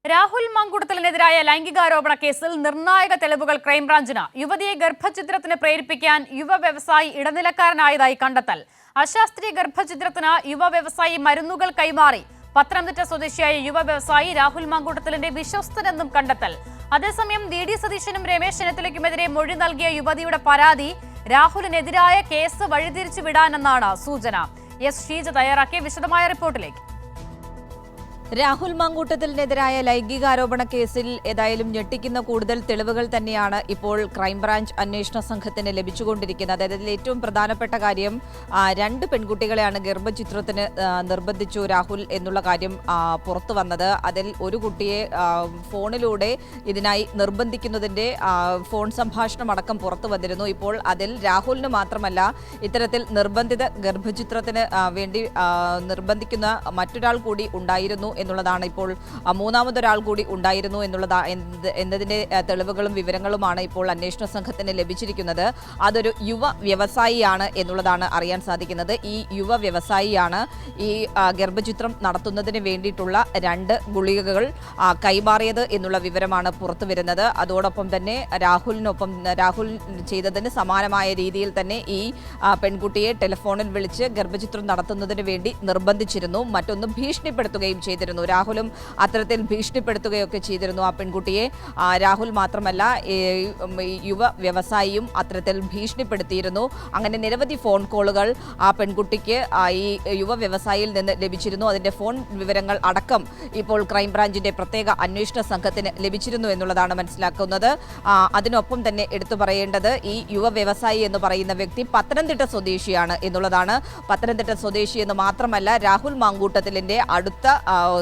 രാഹുൽ മാങ്കൂട്ടത്തിനെതിരായ ലൈംഗികാരോപണ കേസിൽ നിർണായക തെളിവുകൾ ക്രൈംബ്രാഞ്ചിന്. യുവതിയെ ഗർഭഛിദ്രത്തിന് പ്രേരിപ്പിക്കാൻ യുവ വ്യവസായി ഇടനിലക്കാരനായതായി കണ്ടെത്തൽ. അശാസ്ത്രീയ ഗർഭഛിദ്രത്തിന് യുവ വ്യവസായി മരുന്നുകൾ കൈമാറി. പത്തനംതിട്ട സ്വദേശിയായ യുവ വ്യവസായി രാഹുൽ മാങ്കൂട്ടത്തിലിന്റെ വിശ്വസ്തനെന്നും കണ്ടെത്തൽ. അതേസമയം DD സതീശനും രമേശ് ചെന്നിത്തലയ്ക്കുമെതിരെ മൊഴി നൽകിയ യുവതിയുടെ പരാതി രാഹുലിനെതിരായ കേസ് വഴിതിരിച്ചു വിടാനെന്നാണ് സൂചന. ഷീജ തയ്യാറാക്കിയ വിശദമായ റിപ്പോർട്ടിലേക്ക്. രാഹുൽ മാങ്കൂട്ടത്തിനെതിരായ ലൈംഗികാരോപണ കേസിൽ ഏതായാലും ഞെട്ടിക്കുന്ന കൂടുതൽ തെളിവുകൾ തന്നെയാണ് ഇപ്പോൾ ക്രൈംബ്രാഞ്ച് അന്വേഷണ സംഘത്തിന് ലഭിച്ചുകൊണ്ടിരിക്കുന്നത്. അതായത് ഏറ്റവും പ്രധാനപ്പെട്ട കാര്യം, രണ്ട് പെൺകുട്ടികളെയാണ് ഗർഭചിത്രത്തിന് നിർബന്ധിച്ചു രാഹുൽ എന്നുള്ള കാര്യം പുറത്തു വന്നത്. അതിൽ ഒരു കുട്ടിയെ ഫോണിലൂടെ ഇതിനായി നിർബന്ധിക്കുന്നതിൻ്റെ ഫോൺ സംഭാഷണം അടക്കം പുറത്തു വന്നിരുന്നു. ഇപ്പോൾ അതിൽ രാഹുലിന് മാത്രമല്ല, ഇത്തരത്തിൽ നിർബന്ധിത ഗർഭചിത്രത്തിന് വേണ്ടി നിർബന്ധിക്കുന്ന മറ്റൊരാൾ കൂടി ഉണ്ടായിരുന്നു എന്നുള്ളതാണ്. ഇപ്പോൾ മൂന്നാമതൊരാൾ കൂടി ഉണ്ടായിരുന്നു എന്നതിന്റെ തെളിവുകളും വിവരങ്ങളുമാണ് ഇപ്പോൾ അന്വേഷണ സംഘത്തിന് ലഭിച്ചിരിക്കുന്നത്. അതൊരു യുവ വ്യവസായിയാണ് എന്നുള്ളതാണ് അറിയാൻ സാധിക്കുന്നത്. ഈ യുവ വ്യവസായിയാണ് ഈ ഗർഭചിത്രം നടത്തുന്നതിന് വേണ്ടിയിട്ടുള്ള 2 ഗുളികകൾ കൈമാറിയത് എന്നുള്ള വിവരമാണ് പുറത്തു വരുന്നത്. അതോടൊപ്പം തന്നെ രാഹുൽ ചെയ്തതിന് സമാനമായ രീതിയിൽ തന്നെ ഈ പെൺകുട്ടിയെ ടെലിഫോണിൽ വിളിച്ച് ഗർഭചിത്രം നടത്തുന്നതിന് വേണ്ടി നിർബന്ധിച്ചിരുന്നു. മറ്റൊന്ന് ഭീഷണിപ്പെടുത്തുകയും ചെയ്തിരുന്നു. രാഹുലും അത്തരത്തിൽ ഭീഷണിപ്പെടുത്തുകയൊക്കെ ചെയ്തിരുന്നു ആ പെൺകുട്ടിയെ. രാഹുൽ മാത്രമല്ല, യുവ വ്യവസായിയും അത്തരത്തിൽ ഭീഷണിപ്പെടുത്തിയിരുന്നു. അങ്ങനെ നിരവധി ഫോൺ കോളുകൾ ആ പെൺകുട്ടിക്ക് ഈ യുവ വ്യവസായിയിൽ നിന്ന് ലഭിച്ചിരുന്നു. അതിന്റെ ഫോൺ വിവരങ്ങൾ അടക്കം ഇപ്പോൾ ക്രൈംബ്രാഞ്ചിന്റെ പ്രത്യേക അന്വേഷണ സംഘത്തിന് ലഭിച്ചിരുന്നു എന്നുള്ളതാണ് മനസ്സിലാക്കുന്നത്. അതിനൊപ്പം തന്നെ എടുത്തു പറയേണ്ടത്, ഈ യുവ വ്യവസായി എന്ന് പറയുന്ന വ്യക്തി പത്തനംതിട്ട സ്വദേശിയാണ് എന്നുള്ളതാണ്. പത്തനംതിട്ട സ്വദേശി എന്ന് മാത്രമല്ല, രാഹുൽ മാങ്കൂട്ടത്തിലിന്റെ അടുത്ത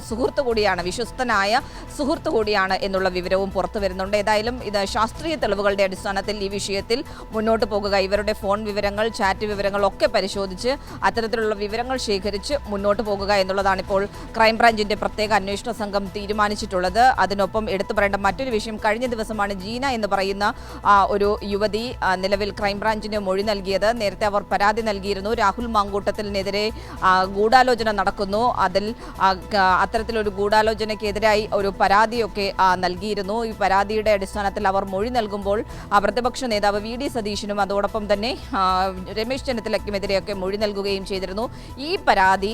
സുഹൃത്തു കൂടിയാണ്, വിശ്വസ്തനായ സുഹൃത്തു കൂടിയാണ് എന്നുള്ള വിവരവും പുറത്തു വരുന്നുണ്ട്. ഏതായാലും ഇത് ശാസ്ത്രീയ തെളിവുകളുടെ അടിസ്ഥാനത്തിൽ ഈ വിഷയത്തിൽ മുന്നോട്ട് പോകുക, ഇവരുടെ ഫോൺ വിവരങ്ങൾ, ചാറ്റ് വിവരങ്ങൾ ഒക്കെ പരിശോധിച്ച് അത്തരത്തിലുള്ള വിവരങ്ങൾ ശേഖരിച്ച് മുന്നോട്ട് പോകുക എന്നുള്ളതാണ് ഇപ്പോൾ ക്രൈംബ്രാഞ്ചിന്റെ പ്രത്യേക അന്വേഷണ സംഘം തീരുമാനിച്ചിട്ടുള്ളത്. അതിനൊപ്പം എടുത്തു പറയേണ്ട മറ്റൊരു വിഷയം, കഴിഞ്ഞ ദിവസമാണ് ജീന എന്ന് പറയുന്ന ഒരു യുവതി നിലവിൽ ക്രൈംബ്രാഞ്ചിന് മൊഴി നൽകിയത്. നേരത്തെ അവർ പരാതി നൽകിയിരുന്നു. രാഹുൽ മാങ്കൂട്ടത്തിനെതിരെ ഗൂഢാലോചന നടക്കുന്നു, അതിൽ അത്തരത്തിലൊരു ഗൂഢാലോചനയ്ക്കെതിരായി ഒരു പരാതിയൊക്കെ നൽകിയിരുന്നു. ഈ പരാതിയുടെ അടിസ്ഥാനത്തിൽ അവർ മൊഴി നൽകുമ്പോൾ പ്രതിപക്ഷ നേതാവ് VD സതീശനും അതോടൊപ്പം തന്നെ രമേശ് ചെന്നിത്തലയ്ക്കുമെതിരെയൊക്കെ മൊഴി നൽകുകയും ചെയ്തിരുന്നു. ഈ പരാതി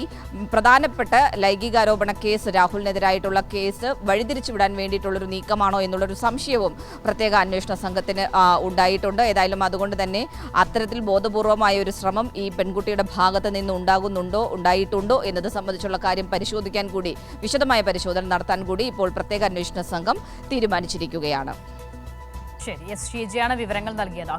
പ്രധാനപ്പെട്ട ലൈംഗികാരോപണ കേസ്, രാഹുലിനെതിരായിട്ടുള്ള കേസ് വഴിതിരിച്ചുവിടാൻ വേണ്ടിയിട്ടുള്ളൊരു നീക്കമാണോ എന്നുള്ളൊരു സംശയവും പ്രത്യേക അന്വേഷണ സംഘത്തിന് ഉണ്ടായിട്ടുണ്ട്. ഏതായാലും അതുകൊണ്ട് തന്നെ അത്തരത്തിൽ ബോധപൂർവമായ ഒരു ശ്രമം ഈ പെൺകുട്ടിയുടെ ഭാഗത്ത് നിന്ന് ഉണ്ടായിട്ടുണ്ടോ എന്നത് സംബന്ധിച്ചുള്ള കാര്യം പരിശോധിക്കാൻ കൂടി, വിശദമായ പരിശോധന നടത്താൻ കൂടി ഇപ്പോൾ പ്രത്യേക അന്വേഷണ സംഘം തീരുമാനിച്ചിരിക്കുകയാണ്. ശരി, ഷീജയാണ് വിവരങ്ങൾ നൽകിയത്.